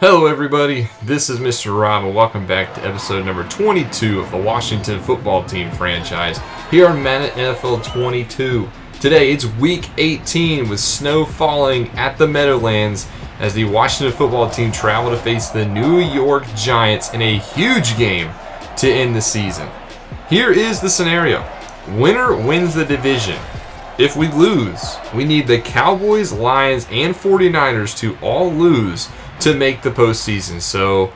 Hello everybody, this is Mr. Rob and welcome back to episode number 22 of the Washington football team franchise here on Madden NFL 22. Today it's week 18 with snow falling at the Meadowlands as the Washington football team travel to face the New York Giants in a huge game to end the season. Here is the scenario. Winner wins the division. If we lose, we need the Cowboys, Lions, and 49ers to all lose to make the postseason. So,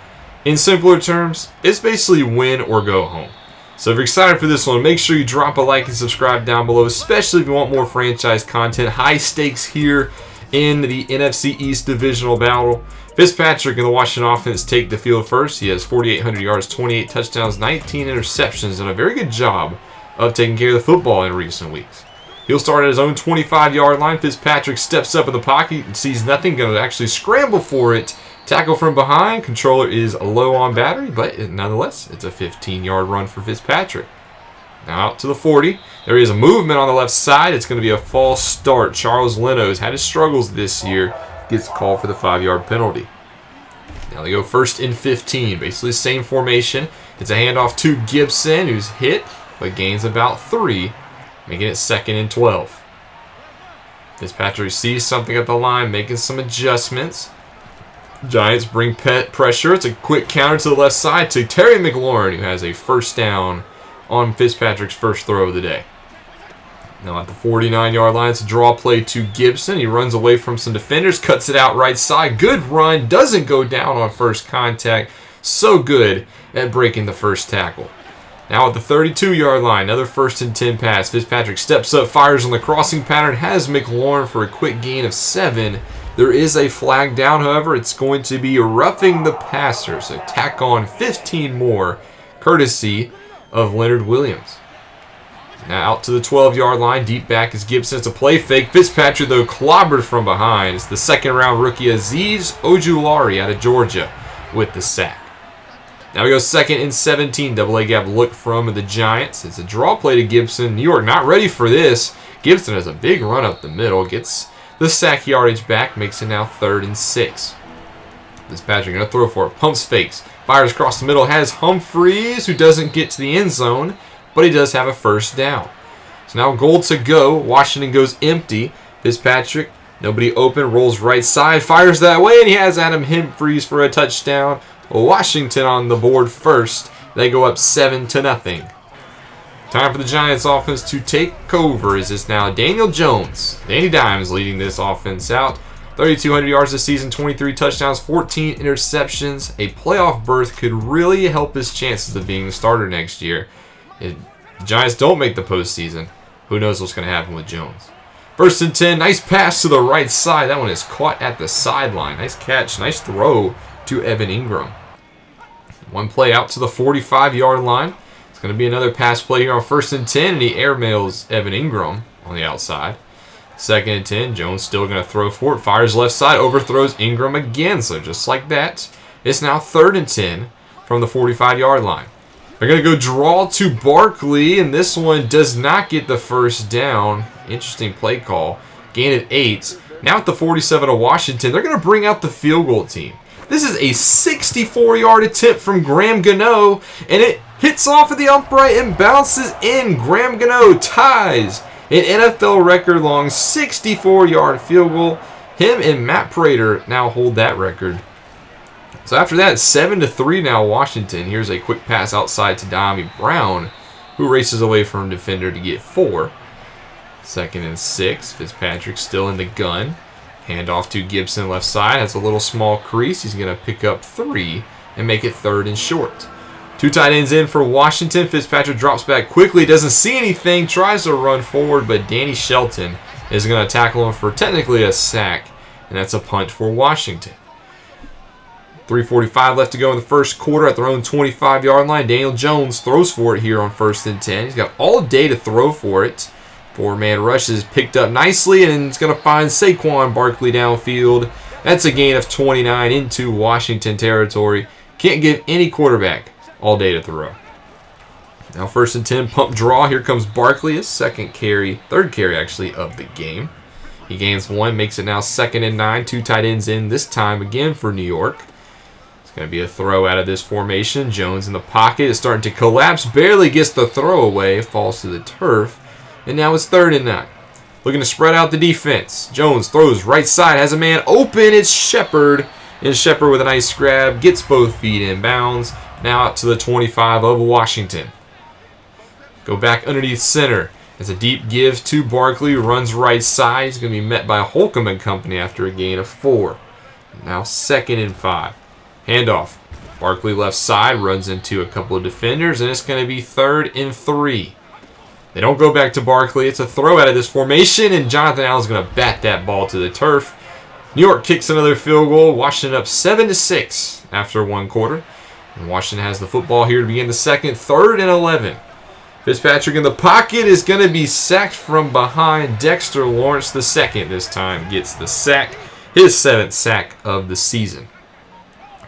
in simpler terms, it's basically win or go home. So if you're excited for this one, make sure you drop a like and subscribe down below, especially if you want more franchise content. High stakes here in the NFC East divisional battle. Fitzpatrick and the Washington offense take the field first. He has 4,800 yards, 28 touchdowns, 19 interceptions, and a very good job of taking care of the football in recent weeks. He'll start at his own 25-yard line. Fitzpatrick steps up in the pocket and sees nothing. Going to actually scramble for it. Tackle from behind. Controller is low on battery, but nonetheless, it's a 15-yard run for Fitzpatrick. Now out to the 40. There is a movement on the left side. It's going to be a false start. Charles Leno has had his struggles this year. Gets called for the 5-yard penalty. Now they go first and 15. Basically the same formation. It's a handoff to Gibson, who's hit, but gains about 3. Making it second and 12. Fitzpatrick sees something at the line, making some adjustments. Giants bring pressure. It's a quick counter to the left side to Terry McLaurin, who has a first down on Fitzpatrick's first throw of the day. Now at the 49-yard line, it's a draw play to Gibson. He runs away from some defenders, cuts it out right side. Good run, doesn't go down on first contact. So good at breaking the first tackle. Now at the 32-yard line, another first and 10 pass. Fitzpatrick steps up, fires on the crossing pattern, has McLaurin for a quick gain of 7. There is a flag down, however. It's going to be roughing the passer, so tack on 15 more, courtesy of Leonard Williams. Now out to the 12-yard line, deep back is Gibson. It's a play fake. Fitzpatrick, though, clobbered from behind. It's the second-round rookie Azeez Ojulari out of Georgia with the sack. Now we go second and 17. Double A gap look from the Giants. It's a draw play to Gibson. New York not ready for this. Gibson has a big run up the middle. Gets the sack yardage back. Makes it now 3rd and 6. Fitzpatrick going to throw for it. Pumps fakes. Fires across the middle. Has Humphreys, who doesn't get to the end zone. But he does have a first down. So now goal to go. Washington goes empty. Fitzpatrick, nobody open. Rolls right side. Fires that way. And he has Adam Humphreys for a touchdown. Washington on the board first. They go up 7-0. Time for the Giants offense to take over. Is this now Daniel Jones? Danny Dimes leading this offense out. 3,200 yards this season, 23 touchdowns, 14 interceptions. A playoff berth could really help his chances of being the starter next year. If the Giants don't make the postseason, who knows what's going to happen with Jones. First and 10, nice pass to the right side. That one is caught at the sideline. Nice catch, nice throw to Evan Ingram. One play out to the 45-yard line. It's going to be another pass play here on first and 10, and he airmails Evan Ingram on the outside. Second and 10, Jones still going to throw for it. Fires left side, overthrows Ingram again. So just like that, it's now 3rd and 10 from the 45-yard line. They're going to go draw to Barkley, and this one does not get the first down. Interesting play call. Gain at 8. Now at the 47 of Washington, they're going to bring out the field goal team. This is a 64-yard attempt from Graham Gano, and it hits off of the upright and bounces in. Graham Gano ties an NFL record-long 64-yard field goal. Him and Matt Prater now hold that record. So after that, 7-3 now Washington. Here's a quick pass outside to Dami Brown, who races away from defender to get 4. Second and 6. Fitzpatrick still in the gun. Hand off to Gibson left side. Has a little small crease. He's going to pick up 3 and make it 3rd and short. 2 tight ends in for Washington. Fitzpatrick drops back quickly. Doesn't see anything. Tries to run forward, but Danny Shelton is going to tackle him for technically a sack. And that's a punt for Washington. 3:45 left to go in the first quarter at their own 25-yard line. Daniel Jones throws for it here on first and 10. He's got all day to throw for it. 4-man rush is picked up nicely, and it's going to find Saquon Barkley downfield. That's a gain of 29 into Washington territory. Can't give any quarterback all day to throw. Now first and 10, pump draw. Here comes Barkley, his third carry actually of the game. He gains 1, makes it now 2nd and 9. 2 tight ends in this time again for New York. Going to be a throw out of this formation. Jones in the pocket is starting to collapse. Barely gets the throw away. Falls to the turf. And now it's 3rd and 9. Looking to spread out the defense. Jones throws right side. Has a man open. It's Shepard. And Shepard with a nice grab. Gets both feet in bounds. Now out to the 25 of Washington. Go back underneath center. It's a deep give to Barkley. Runs right side. He's going to be met by Holcomb and company after a gain of 4. Now 2nd and 5. Handoff. Barkley left side, runs into a couple of defenders, and it's going to be 3rd and 3. They don't go back to Barkley. It's a throw out of this formation, and Jonathan Allen's going to bat that ball to the turf. New York kicks another field goal. Washington up 7-6 after 1 quarter. And Washington has the football here to begin the 2nd, 3rd and 11. Fitzpatrick in the pocket is going to be sacked from behind. Dexter Lawrence II this time gets the sack, his 7th sack of the season.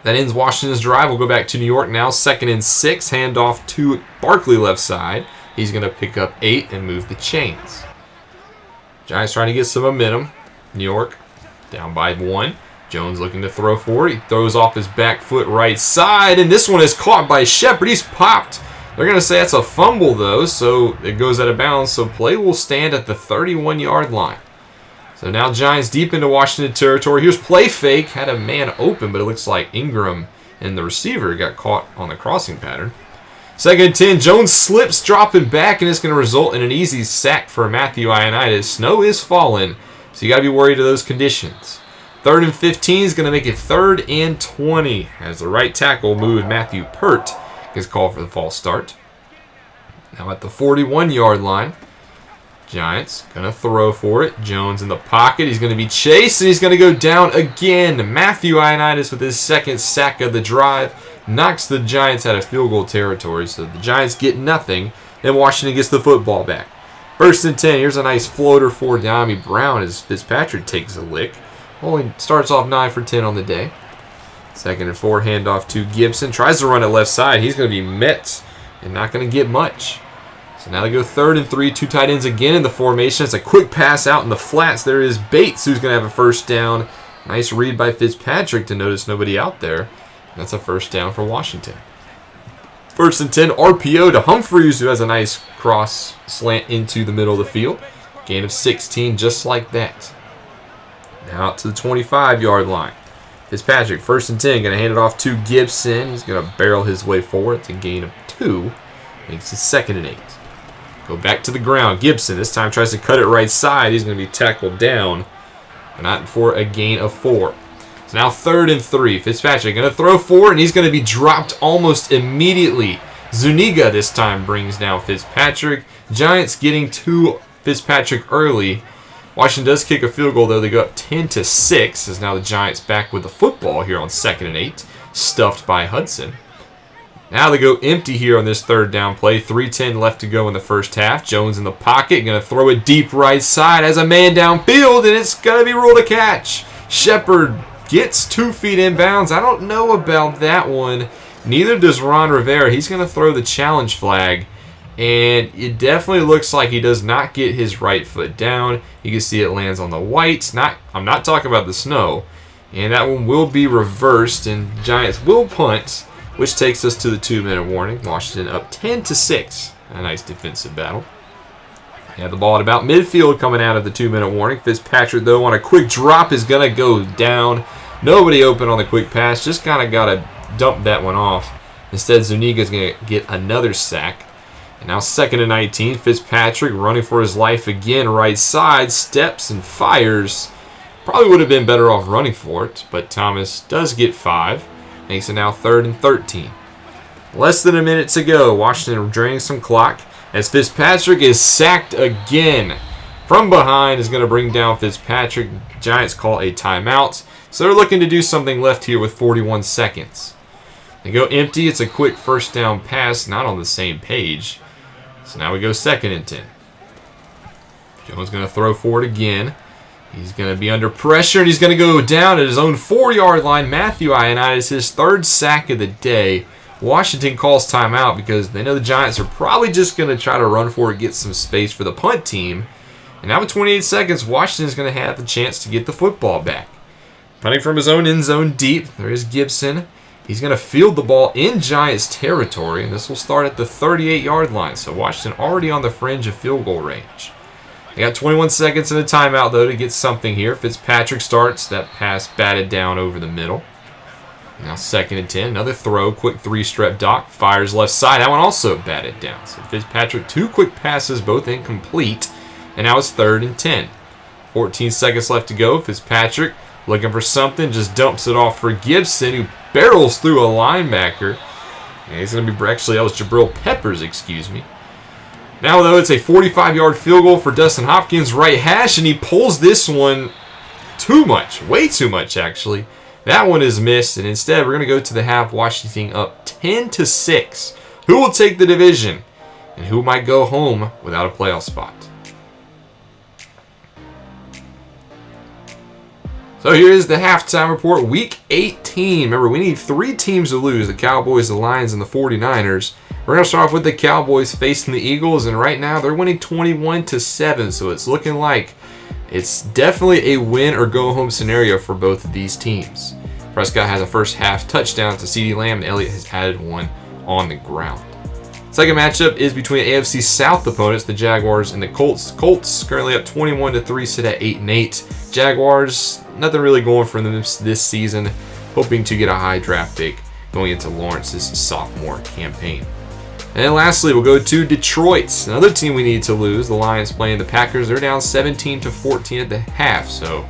That ends Washington's drive. We'll go back to New York now. 2nd and 6. Handoff to Barkley left side. He's going to pick up 8 and move the chains. Giants trying to get some momentum. New York down by 1. Jones looking to throw forward. He throws off his back foot right side. And this one is caught by Shepard. He's popped. They're going to say that's a fumble, though. So it goes out of bounds. So play will stand at the 31-yard line. So now Giants deep into Washington territory. Here's play fake. Had a man open, but it looks like Ingram and the receiver got caught on the crossing pattern. 2nd and 10. Jones slips, dropping back, and it's going to result in an easy sack for Matthew Ioannidis. Snow is falling, so you got to be worried of those conditions. 3rd and 15 is going to make it 3rd and 20 as the right tackle moved Matthew Pert gets called for the false start. Now at the 41-yard line. Giants going to throw for it. Jones in the pocket. He's going to be chased, and he's going to go down again. Matthew Ioannidis with his 2nd sack of the drive knocks the Giants out of field goal territory. So the Giants get nothing, and Washington gets the football back. 1st and 10. Here's a nice floater for De'Ami Brown as Fitzpatrick takes a lick. Only starts off 9 for 10 on the day. 2nd and 4. Handoff to Gibson. Tries to run it left side. He's going to be met and not going to get much. So now they go 3rd and 3, 2 tight ends again in the formation. It's a quick pass out in the flats. There is Bates who's going to have a 1st down. Nice read by Fitzpatrick to notice nobody out there. That's a 1st down for Washington. 1st and 10, RPO to Humphreys, who has a nice cross slant into the middle of the field. Gain of 16 just like that. Now out to the 25-yard line. Fitzpatrick, 1st and 10, going to hand it off to Gibson. He's going to barrel his way forward. It's a gain of 2. Makes it 2nd and 8. Go back to the ground. Gibson this time tries to cut it right side. He's going to be tackled down, but not for a gain of 4. So now 3rd and 3. Fitzpatrick going to throw forward, and he's going to be dropped almost immediately. Zuniga this time brings down Fitzpatrick. Giants getting to Fitzpatrick early. Washington does kick a field goal, though. They go up 10-6 as now the Giants back with the football here on 2nd and 8. Stuffed by Hudson. Now they go empty here on this 3rd down play. 3:10 left to go in the 1st half. Jones in the pocket. Going to throw it deep right side. Has a man downfield, and it's going to be ruled a catch. Shepard gets 2 feet in bounds. I don't know about that one. Neither does Ron Rivera. He's going to throw the challenge flag. And it definitely looks like he does not get his right foot down. You can see it lands on the white. I'm not talking about the snow. And that one will be reversed, and Giants will punt, which takes us to the 2-minute warning. Washington up 10-6. A nice defensive battle. They have the ball at about midfield coming out of the 2-minute warning. Fitzpatrick, though, on a quick drop is going to go down. Nobody open on the quick pass. Just kind of got to dump that one off. Instead, Zuniga's going to get another sack. And now 2nd and 19. Fitzpatrick running for his life again. Right side. Steps and fires. Probably would have been better off running for it. But Thomas does get 5. Makes it now 3rd and 13. Less than a minute to go. Washington draining some clock as Fitzpatrick is sacked again. From behind is going to bring down Fitzpatrick. Giants call a timeout. So they're looking to do something left here with 41 seconds. They go empty. It's a quick 1st down pass, not on the same page. So now we go 2nd and 10. Jones going to throw forward again. He's going to be under pressure, and he's going to go down at his own 4-yard line. Matthew Ioannidis, his 3rd sack of the day. Washington calls timeout because they know the Giants are probably just going to try to run for it, get some space for the punt team. And now with 28 seconds, Washington is going to have the chance to get the football back. Punting from his own end zone deep. There is Gibson. He's going to field the ball in Giants territory, and this will start at the 38-yard line. So Washington already on the fringe of field goal range. They got 21 seconds in a timeout, though, to get something here. Fitzpatrick starts. That pass batted down over the middle. Now 2nd and 10. Another throw. Quick 3-step dock. Fires left side. That one also batted down. So Fitzpatrick, 2 quick passes, both incomplete. And now it's 3rd and 10. 14 seconds left to go. Fitzpatrick looking for something. Just dumps it off for Gibson, who barrels through a linebacker. And he's going to be, actually, that was Jabril Peppers, excuse me. Now, though, it's a 45-yard field goal for Dustin Hopkins, right hash, and he pulls this one too much. Way too much, actually. That one is missed, and instead, we're going to go to the half, Washington up 10-6. Who will take the division, and who might go home without a playoff spot? So here is the halftime report, Week 18. Remember, we need 3 teams to lose, the Cowboys, the Lions, and the 49ers. We're going to start off with the Cowboys facing the Eagles, and right now they're winning 21-7, so it's looking like it's definitely a win or go home scenario for both of these teams. Prescott has a first half touchdown to CeeDee Lamb, and Elliott has added one on the ground. Second matchup is between AFC South opponents, the Jaguars and the Colts. Colts currently up 21-3, sit at 8-8. Jaguars, nothing really going for them this season, hoping to get a high draft pick going into Lawrence's sophomore campaign. And then lastly, we'll go to Detroit, another team we need to lose. The Lions playing the Packers. They're down 17-14 at the half. So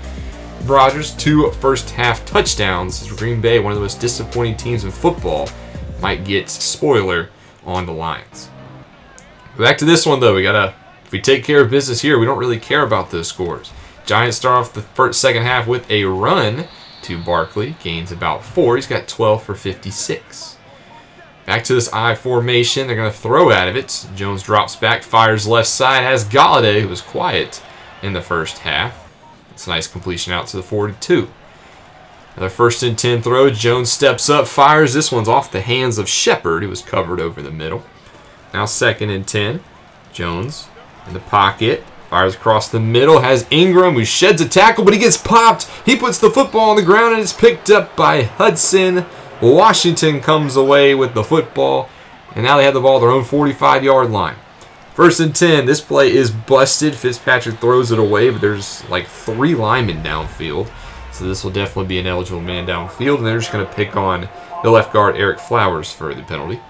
Rodgers, 2 first half touchdowns. Green Bay, one of the most disappointing teams in football, might get spoiler on the Lions. Back to this one though, if we take care of business here, we don't really care about those scores. Giants start off the second half with a run to Barkley, gains about 4. He's got 12 for 56. Back to this I formation. They're going to throw out of it. Jones drops back, fires left side, has Galladay, who was quiet in the first half. It's a nice completion out to the 42. Another 1st and 10 throw. Jones steps up, fires. This one's off the hands of Shepard, who was covered over the middle. Now 2nd and 10. Jones in the pocket. Fires across the middle. Has Ingram, who sheds a tackle, but he gets popped. He puts the football on the ground, and it's picked up by Hudson. Washington comes away with the football, and now they have the ball at their own 45-yard line. 1st and 10. This play is busted. Fitzpatrick throws it away, but there's like 3 linemen downfield. So this will definitely be an eligible man downfield, and they're just going to pick on the left guard, Eric Flowers, for the penalty.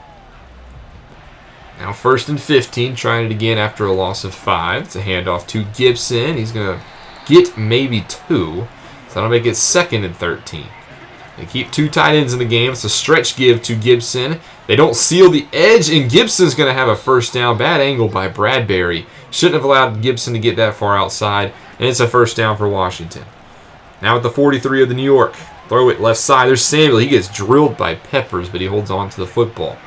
Now 1st and 15, trying it again after a loss of 5. It's a handoff to Gibson. He's going to get maybe 2. So that'll make it 2nd and 13. They keep 2 tight ends in the game. It's a stretch give to Gibson. They don't seal the edge, and Gibson's going to have a first down. Bad angle by Bradbury. Shouldn't have allowed Gibson to get that far outside, and it's a first down for Washington. Now at the 43 of the New York. Throw it left side. There's Samuel. He gets drilled by Peppers, but he holds on to the football.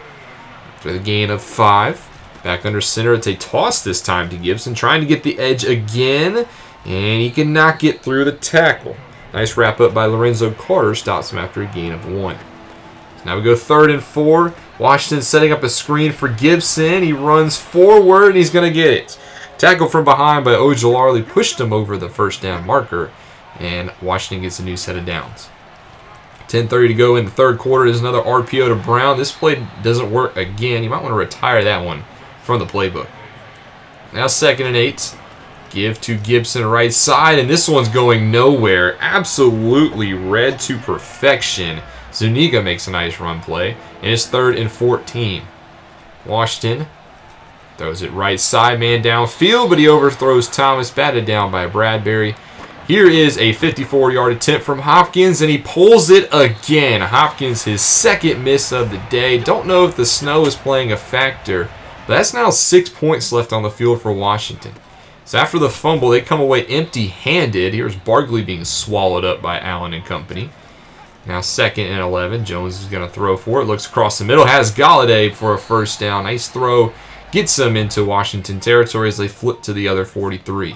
After the gain of 5. Back under center. It's a toss this time to Gibson. Trying to get the edge again, and he cannot get through the tackle. Nice wrap up by Lorenzo Carter. Stops him after a gain of 1. So now we go 3rd and 4. Washington setting up a screen for Gibson. He runs forward, and he's going to get it. Tackle from behind by Ojulari pushed him over the first down marker, and Washington gets a new set of downs. 10:30 to go in the 3rd quarter. There's another RPO to Brown. This play doesn't work again. You might want to retire that one from the playbook. Now 2nd and 8. Give to Gibson right side, and this one's going nowhere. Absolutely read to perfection. Zuniga makes a nice run play, and it's 3rd and 14. Washington throws it right side, man downfield, but he overthrows Thomas, batted down by Bradbury. Here is a 54-yard attempt from Hopkins, and he pulls it again. Hopkins, his 2nd miss of the day. Don't know if the snow is playing a factor, but that's now 6 points left on the field for Washington. So after the fumble, they come away empty-handed. Here's Barkley being swallowed up by Allen and company. Now 2nd and 11. Jones is going to throw for it. Looks across the middle. Has Galladay for a first down. Nice throw. Gets them into Washington territory as they flip to the other 43.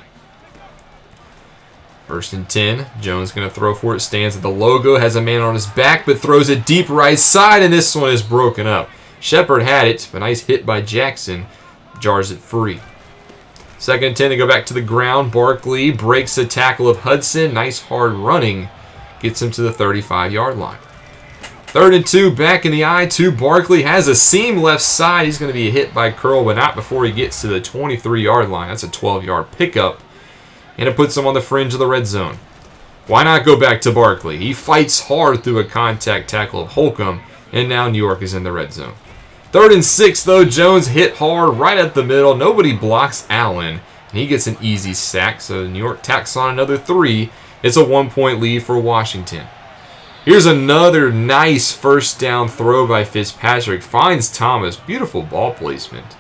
1st and 10. Jones going to throw for it. Stands at the logo. Has a man on his back, but throws it deep right side, and this one is broken up. Shepard had it, but nice hit by Jackson. Jars it free. 2nd and 10 to go back to the ground. Barkley breaks the tackle of Hudson. Nice hard running. Gets him to the 35-yard line. 3rd and 2, back in the I-2. Barkley has a seam left side. He's going to be hit by Curl, but not before he gets to the 23-yard line. That's a 12-yard pickup, and it puts him on the fringe of the red zone. Why not go back to Barkley? He fights hard through a contact tackle of Holcomb, and now New York is in the red zone. 3rd and 6, though. Jones hit hard right at the middle. Nobody blocks Allen, and he gets an easy sack, so New York tacks on another 3. It's a 1-point lead for Washington. Here's another nice first down throw by Fitzpatrick. Finds Thomas. Beautiful ball placement.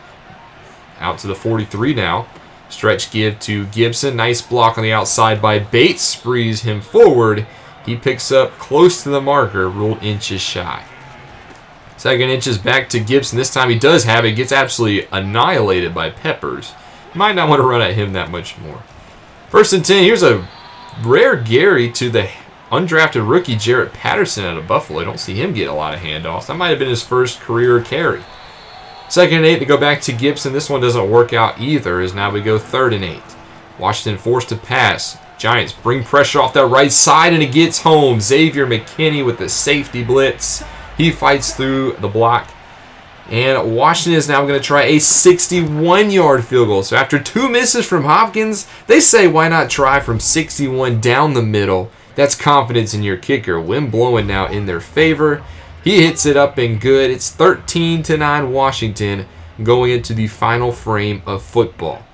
Out to the 43 now. Stretch give to Gibson. Nice block on the outside by Bates. Sprees him forward. He picks up close to the marker. Ruled inches shy. 2nd inches back to Gibson. This time he does have it. Gets absolutely annihilated by Peppers. Might not want to run at him that much more. 1st and 10. Here's a rare Gary to the undrafted rookie Jarrett Patterson out of Buffalo. I don't see him get a lot of handoffs. That might have been his first career carry. 2nd and 8 to go back to Gibson. This one doesn't work out either, as now we go 3rd and 8. Washington forced to pass. Giants bring pressure off that right side, and it gets home. Xavier McKinney with the safety blitz. He fights through the block. And Washington is now going to try a 61-yard field goal. So after 2 misses from Hopkins, they say why not try from 61 down the middle. That's confidence in your kicker. Wind blowing now in their favor. He hits it up and good. It's 13-9 Washington going into the final frame of football.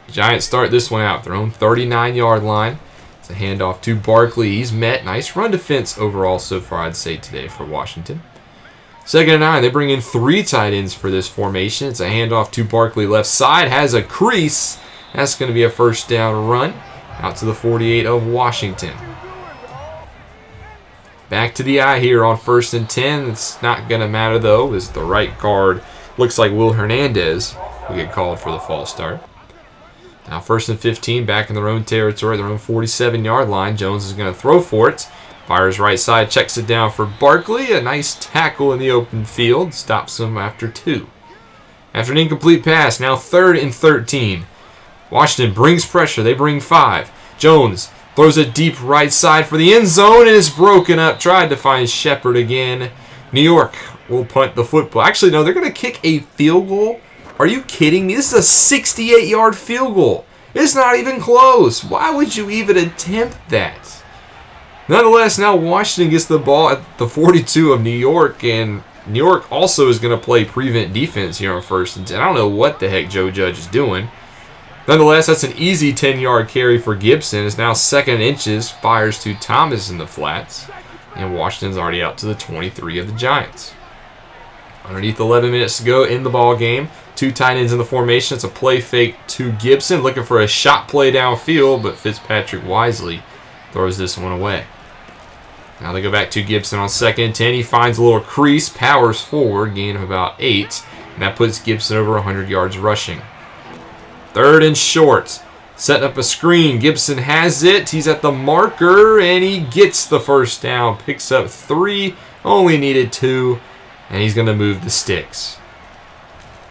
Giants start this one out their own 39-yard line. It's a handoff to Barkley. He's met. Nice run defense overall so far, I'd say, today for Washington. 2nd and 9. They bring in 3 tight ends for this formation. It's a handoff to Barkley. Left side has a crease. That's going to be a first down run out to the 48 of Washington. Back to the eye here on 1st and 10. It's not going to matter, though, as the right guard looks like Will Hernandez will get called for the false start. Now 1st and 15, back in their own territory, their own 47-yard line. Jones is going to throw for it. Fires right side, checks it down for Barkley. A nice tackle in the open field. Stops him after 2. After an incomplete pass, now 3rd and 13. Washington brings pressure. They bring 5. Jones throws it deep right side for the end zone, and it's broken up. Tried to find Shepard again. New York will punt the football. Actually, no, they're going to kick a field goal. Are you kidding me? This is a 68-yard field goal. It's not even close. Why would you even attempt that? Nonetheless, now Washington gets the ball at the 42 of New York, and New York also is going to play prevent defense here on 1st and 10. I don't know what the heck Joe Judge is doing. Nonetheless, that's an easy 10-yard carry for Gibson. It's now 2nd and inches. Fires to Thomas in the flats. And Washington's already out to the 23 of the Giants. Underneath 11 minutes to go in the ball game. 2 tight ends in the formation. It's a play fake to Gibson. Looking for a shot play downfield, but Fitzpatrick wisely throws this one away. Now they go back to Gibson on 2nd and 10. He finds a little crease. Powers forward. Gain of about 8. And that puts Gibson over 100 yards rushing. 3rd and short. Setting up a screen. Gibson has it. He's at the marker, and he gets the first down. Picks up 3. Only needed 2. And he's going to move the sticks.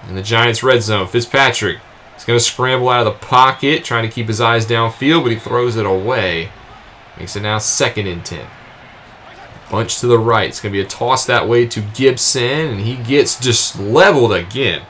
In the Giants' red zone, Fitzpatrick is going to scramble out of the pocket, trying to keep his eyes downfield, but he throws it away. Makes it now 2nd and 10. Bunch to the right. It's going to be a toss that way to Gibson, and he gets just leveled again.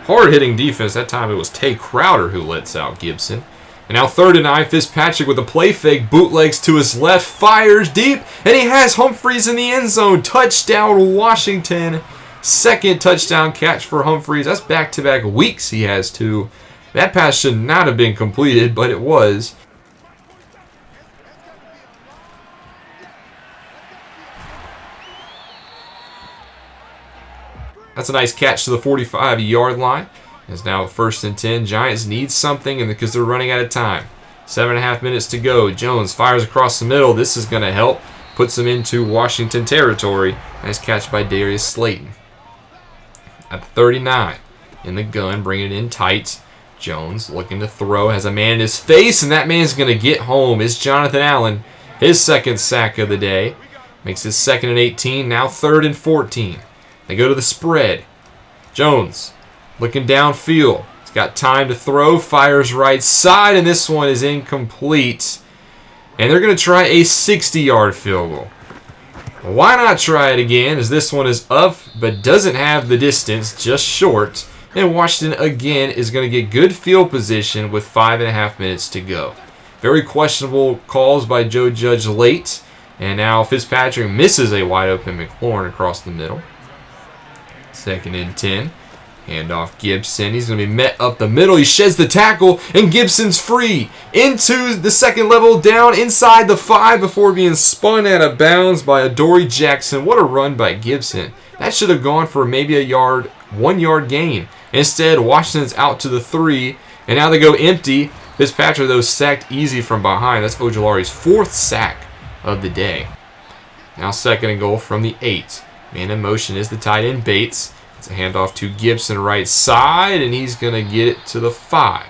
Hard-hitting defense. That time it was Tay Crowder who lets out Gibson. And now 3rd and 9. Fitzpatrick with a play fake. Bootlegs to his left. Fires deep. And he has Humphries in the end zone. Touchdown, Washington. 2nd touchdown catch for Humphries. That's back-to-back weeks he has 2. That pass should not have been completed, but it was. That's a nice catch to the 45-yard line. It's now 1st and 10. Giants need something because they're running out of time. 7.5 minutes to go. Jones fires across the middle. This is going to help. Puts them into Washington territory. Nice catch by Darius Slayton. At 39. In the gun, bringing it in tight. Jones looking to throw. Has a man in his face, and that man's going to get home. It's Jonathan Allen. His 2nd sack of the day. Makes it 2nd and 18. Now 3rd and 14. They go to the spread. Jones looking downfield. He's got time to throw. Fires right side, and this one is incomplete. And they're going to try a 60-yard field goal. Why not try it again, as this one is up but doesn't have the distance, just short. And Washington again is going to get good field position with 5.5 minutes to go. Very questionable calls by Joe Judge late. And now Fitzpatrick misses a wide open McLaurin across the middle. 2nd and 10. Handoff Gibson. He's going to be met up the middle. He sheds the tackle, and Gibson's free. Into the second level, down inside the 5 before being spun out of bounds by Adoree Jackson. What a run by Gibson. That should have gone for maybe a 1-yard gain. Instead, Washington's out to the 3, and now they go empty. Fitzpatrick, though, sacked easy from behind. That's Ojulari's 4th sack of the day. Now 2nd and goal from the 8. Man in motion is the tight end Bates. It's a handoff to Gibson right side, and he's going to get it to the 5.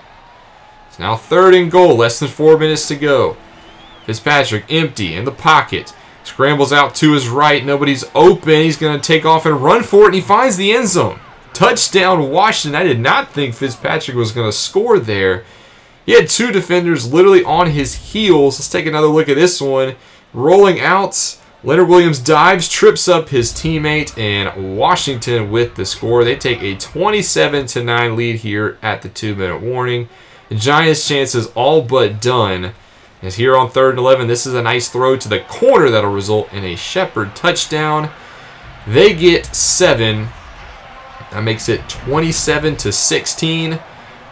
It's now 3rd and goal, less than 4 minutes to go. Fitzpatrick empty in the pocket. Scrambles out to his right. Nobody's open. He's going to take off and run for it, and he finds the end zone. Touchdown, Washington. I did not think Fitzpatrick was going to score there. He had 2 defenders literally on his heels. Let's take another look at this one. Rolling out. Leonard Williams dives, trips up his teammate, and Washington with the score. They take a 27-9 lead here at the 2-minute warning. The Giants' chances all but done. As here on 3rd and 11, this is a nice throw to the corner that'll result in a Shepard touchdown. They get 7. That makes it 27-16.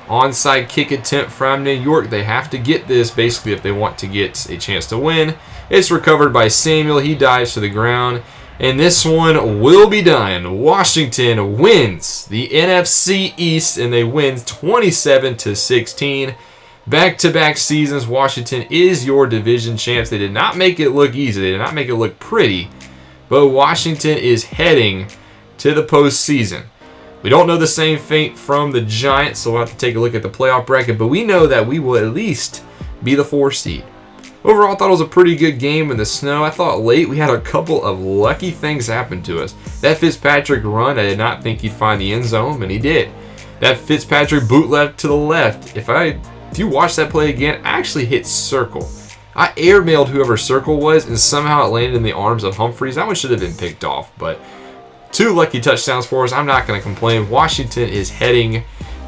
Onside kick attempt from New York. They have to get this basically if they want to get a chance to win. It's recovered by Samuel. He dives to the ground. And this one will be done. Washington wins the NFC East, and they win 27-16. Back-to-back seasons, Washington is your division champs. They did not make it look easy. They did not make it look pretty. But Washington is heading to the postseason. We don't know the same fate from the Giants, so we'll have to take a look at the playoff bracket. But we know that we will at least be the 4 seed. Overall, I thought it was a pretty good game in the snow. I thought late we had a couple of lucky things happen to us. That Fitzpatrick run, I did not think he'd find the end zone, and he did. That Fitzpatrick bootleg to the left, if you watch that play again, I actually hit circle. I airmailed whoever circle was, and somehow it landed in the arms of Humphreys. That one should have been picked off, but 2 lucky touchdowns for us. I'm not going to complain. Washington is heading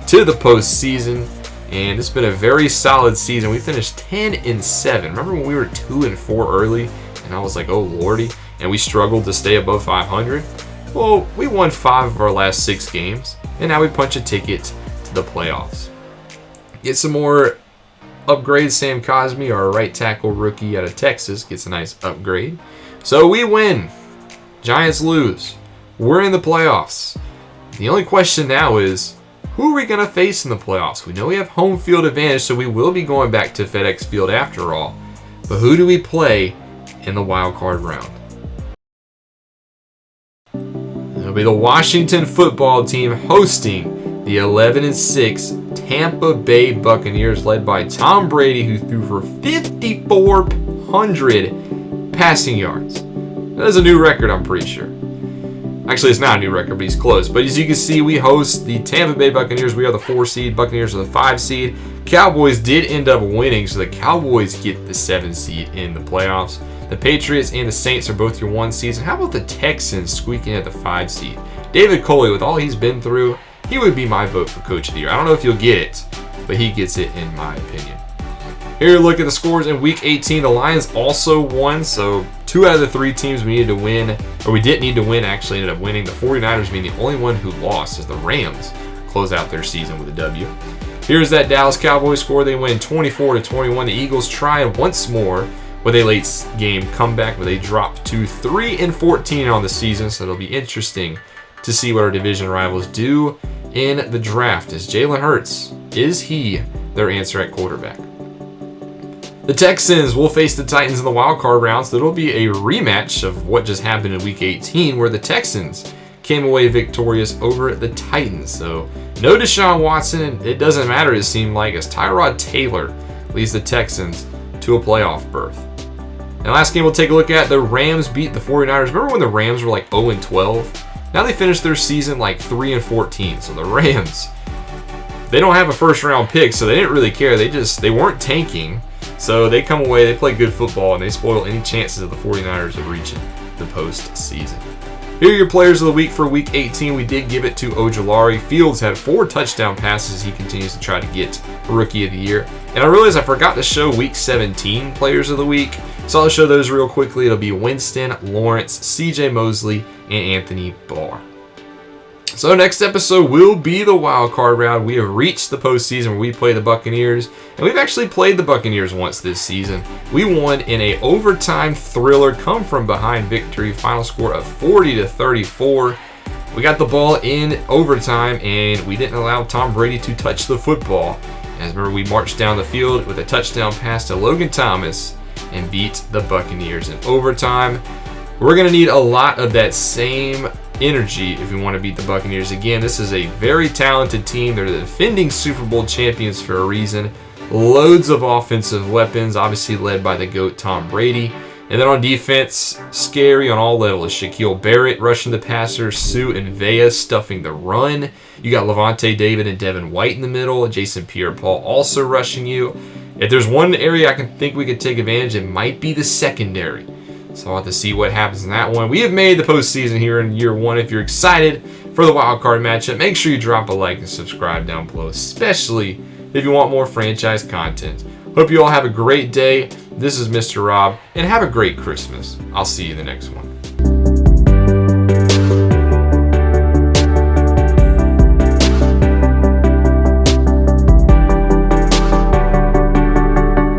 to the postseason. And it's been a very solid season. We finished 10-7. Remember when we were 2-4 early? And I was like, oh lordy. And we struggled to stay above 500? Well, we won 5 of our last 6 games. And now we punch a ticket to the playoffs. Get some more upgrades. Sam Cosmi, our right tackle rookie out of Texas, gets a nice upgrade. So we win. Giants lose. We're in the playoffs. The only question now is, who are we going to face in the playoffs? We know we have home field advantage, so we will be going back to FedEx Field after all. But who do we play in the wild card round? It'll be the Washington football team hosting the 11-6 Tampa Bay Buccaneers, led by Tom Brady, who threw for 5,400 passing yards. That is a new record, I'm pretty sure. Actually, it's not a new record, but he's close. But as you can see, we host the Tampa Bay Buccaneers. We are the 4 seed. Buccaneers are the 5 seed. Cowboys did end up winning, so the Cowboys get the 7 seed in the playoffs. The Patriots and the Saints are both your 1 seeds. And how about the Texans squeaking at the 5 seed? David Coley, with all he's been through, he would be my vote for Coach of the Year. I don't know if you'll get it, but he gets it in my opinion. Here, look at the scores in Week 18. The Lions also won, so 2 out of the 3 teams we needed to win, or we didn't need to win, actually ended up winning. The 49ers being the only one who lost, as the Rams close out their season with a W. Here's that Dallas Cowboys score. They win 24-21. The Eagles try once more with a late game comeback, but they drop to 3-14 on the season, so it'll be interesting to see what our division rivals do in the draft. Is Jalen Hurts, is he their answer at quarterback? The Texans will face the Titans in the wild card round, so it'll be a rematch of what just happened in Week 18, where the Texans came away victorious over the Titans. So no Deshaun Watson, and it doesn't matter, it seemed like, as Tyrod Taylor leads the Texans to a playoff berth. And last game we'll take a look at, the Rams beat the 49ers. Remember when the Rams were like 0-12? Now they finished their season like 3-14. So the Rams, they don't have a first round pick, so they didn't really care. They weren't tanking. So they come away, they play good football, and they spoil any chances of the 49ers of reaching. the postseason. Here are your players of the week for Week 18. We did give it to Ojulari. Fields had 4 touchdown passes. He continues to try to get Rookie of the Year. And I realized I forgot to show Week 17 players of the week, so I'll show those real quickly. It'll be Winston, Lawrence, CJ Mosley, and Anthony Barr. So next episode will be the wild card round. We have reached the postseason where we play the Buccaneers, and we've actually played the Buccaneers once this season. We won in a overtime thriller, come from behind victory, final score of 40-34. We got the ball in overtime, and we didn't allow Tom Brady to touch the football. As remember, we marched down the field with a touchdown pass to Logan Thomas and beat the Buccaneers in overtime. We're going to need a lot of that same energy if we want to beat the Buccaneers again. This is a very talented team. They're the defending Super Bowl champions for a reason. Loads of offensive weapons, obviously led by the GOAT Tom Brady. And then on defense, scary on all levels. Shaquille Barrett rushing the passer, Sue and Vea stuffing the run. You got Levante David and Devin White in the middle. Jason Pierre-Paul also rushing you. If there's one area I can think we could take advantage, it might be the secondary. So I'll have to see what happens in that one. We have made the postseason here in year 1. If you're excited for the wild card matchup, make sure you drop a like and subscribe down below, especially if you want more franchise content. Hope you all have a great day. This is Mr. Rob, and have a great Christmas. I'll see you in the next one.